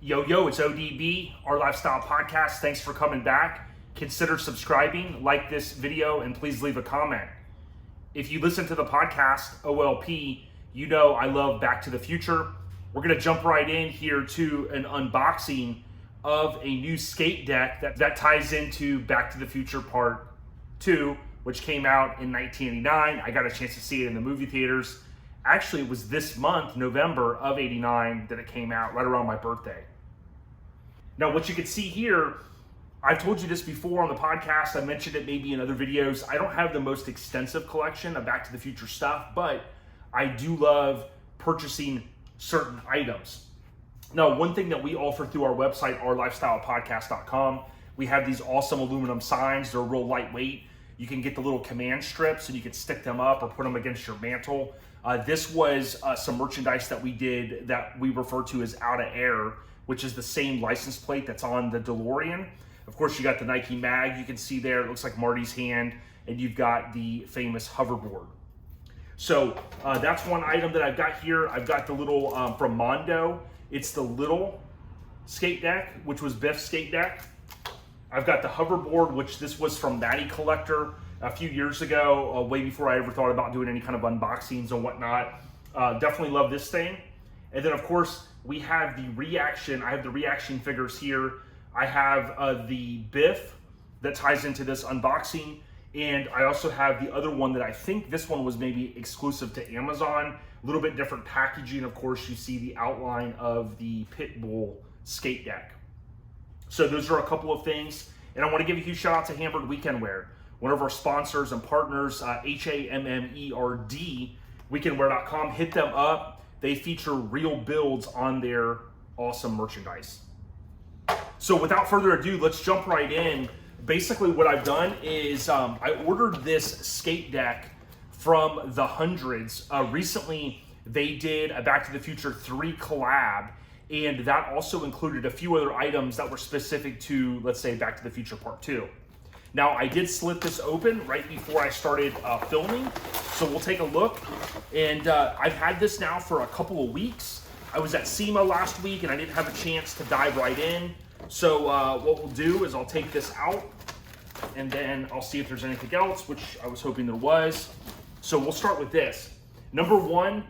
Yo, it's ODB, Our Lifestyle Podcast. Thanks for coming back. Consider subscribing, like this video, and please leave a comment. If you listen to the podcast, OLP, you know I love Back to the Future. We're going to jump right in here to an unboxing of a new skate deck that ties into Back to the Future Part 2, which came out in 1989. I got a chance to see it in the movie theaters. Actually, it was this month, November of 89, that it came out, right around my birthday. Now, what you can see here, I've told you this before on the podcast, I mentioned it maybe in other videos. I don't have the most extensive collection of Back to the Future stuff, but I do love purchasing certain items. Now, one thing that we offer through our website, ourlifestylepodcast.com, we have these awesome aluminum signs. They're real lightweight. You can get the little command strips and you can stick them up or put them against your mantle. This was some merchandise that we did that we refer to as Out of Air, which is the same license plate that's on the DeLorean. Of course, you got the Nike mag you can see there. It looks like Marty's hand, and you've got the famous hoverboard. So that's one item that I've got here. I've got the little, from Mondo, it's the little skate deck, which was Biff's skate deck. I've got the hoverboard, which this was from Matty Collector a few years ago, way before I ever thought about doing any kind of unboxings and whatnot. Definitely love this thing. And then, of course, we have the reaction. I have the reaction figures here. I have the Biff that ties into this unboxing. And I also have the other one that I think this one was maybe exclusive to Amazon. A little bit different packaging. Of course, you see the outline of the Pitbull skate deck. So those are a couple of things. And I want to give a huge shout out to Hammered Weekend Wear, one of our sponsors and partners, HAMMERD, weekendwear.com. Hit them up. They feature real builds on their awesome merchandise. So without further ado, let's jump right in. Basically what I've done is I ordered this skate deck from the Hundreds. Recently, they did a Back to the Future 3 collab, and that also included a few other items that were specific to, let's say, Back to the Future Part 2. Now, I did slit this open right before I started filming, so we'll take a look. And I've had this now for a couple of weeks. I was at SEMA last week, and I didn't have a chance to dive right in. So what we'll do is I'll take this out, and then I'll see if there's anything else, which I was hoping there was. So we'll start with this. Number one,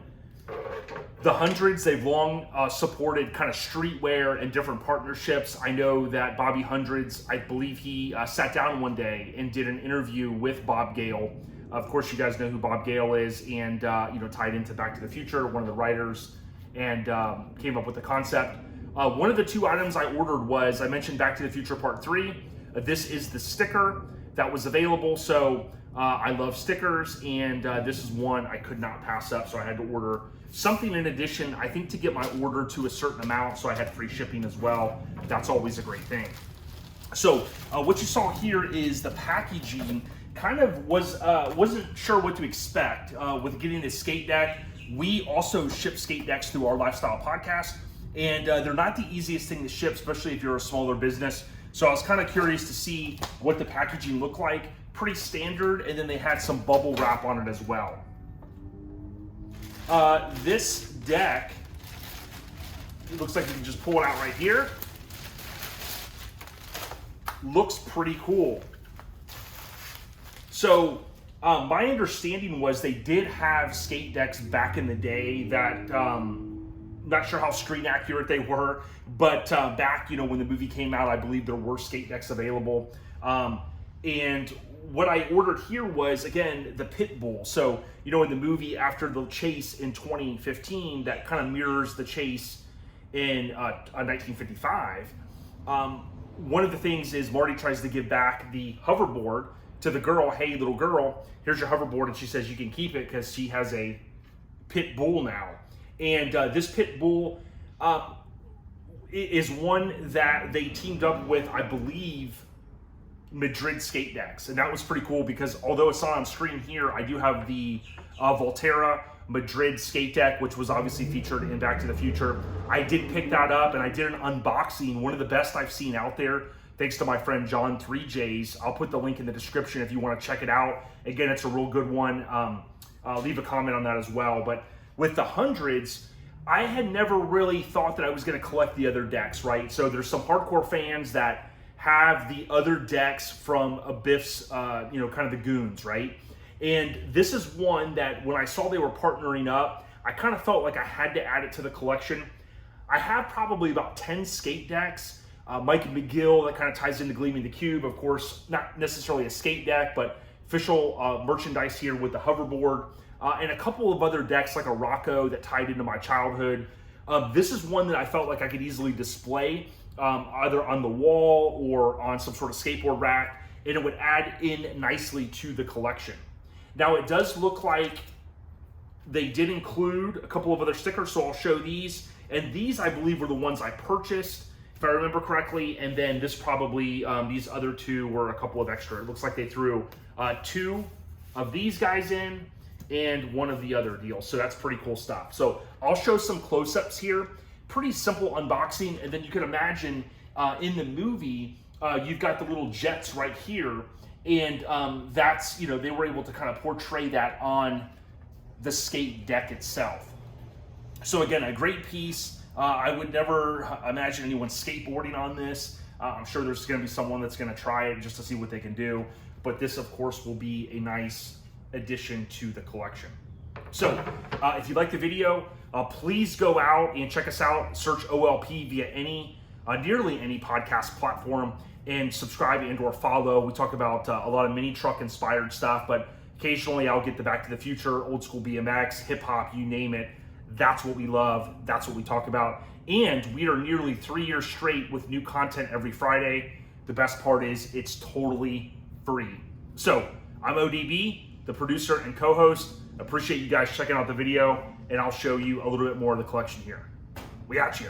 the Hundreds, they've long supported kind of streetwear and different partnerships. I know that Bobby Hundreds, I believe he sat down one day and did an interview with Bob Gale. Of course, you guys know who Bob Gale is, and tied into Back to the Future, one of the writers, and came up with the concept. One of the two items I ordered was, I mentioned Back to the Future Part 3. This is the sticker that was available. So I love stickers, and this is one I could not pass up, so I had to order something in addition, I think, to get my order to a certain amount, so I had free shipping as well. That's always a great thing. So what you saw here is the packaging. Kind of wasn't sure what to expect with getting this skate deck. We also ship skate decks through Our Lifestyle Podcast, and they're not the easiest thing to ship, especially if you're a smaller business. So I was kind of curious to see what the packaging looked like. Pretty standard, and then they had some bubble wrap on it as well. This deck, it looks like you can just pull it out right here. Looks pretty cool. So my understanding was they did have skate decks back in the day that, not sure how screen accurate they were, but back, when the movie came out, I believe there were skate decks available. And what I ordered here was, again, the Pitbull. So, in the movie, after the chase in 2015, that kind of mirrors the chase in 1955. One of the things is Marty tries to give back the hoverboard to the girl. Hey, little girl, here's your hoverboard. And she says you can keep it because she has a Pitbull now. And this Pitbull is one that they teamed up with, I believe, Madrid skate decks. And that was pretty cool because although it's not on screen here, I do have the Volterra Madrid skate deck, which was obviously featured in Back to the Future. I did pick that up and I did an unboxing, one of the best I've seen out there, thanks to my friend John 3Js. I'll put the link in the description if you want to check it out. Again, it's a real good one. Leave a comment on that as well. But with the Hundreds, I had never really thought that I was going to collect the other decks, right? So there's some hardcore fans that have the other decks from Biff's, kind of the goons, right? And this is one that when I saw they were partnering up, I kind of felt like I had to add it to the collection. I have probably about 10 skate decks. Mike and McGill, that kind of ties into Gleaming the Cube. Of course, not necessarily a skate deck, but official merchandise here with the Hoverboard. And a couple of other decks like a Rocco that tied into my childhood. This is one that I felt like I could easily display either on the wall or on some sort of skateboard rack, and it would add in nicely to the collection. Now it does look like they did include a couple of other stickers, so I'll show these. And these, I believe, were the ones I purchased, if I remember correctly. And then this probably, these other two were a couple of extra. It looks like they threw 2 of these guys in and 1 of the other deals. So that's pretty cool stuff. So I'll show some close-ups here. Pretty simple unboxing. And then you can imagine in the movie, you've got the little jets right here. And that's, they were able to kind of portray that on the skate deck itself. So again, a great piece. I would never imagine anyone skateboarding on this. I'm sure there's going to be someone that's going to try it just to see what they can do. But this, of course, will be a nice addition to the collection. So if you like the video, please go out and check us out. Search OLP via nearly any podcast platform, and subscribe and/or follow. We talk about a lot of mini truck inspired stuff, but occasionally I'll get the Back to the Future, old school BMX, hip hop, you name it. That's what we love. That's what we talk about. And we are nearly 3 years straight with new content every Friday. The best part is it's totally free. So I'm ODB, the producer and co-host. Appreciate you guys checking out the video, and I'll show you a little bit more of the collection here. We got you.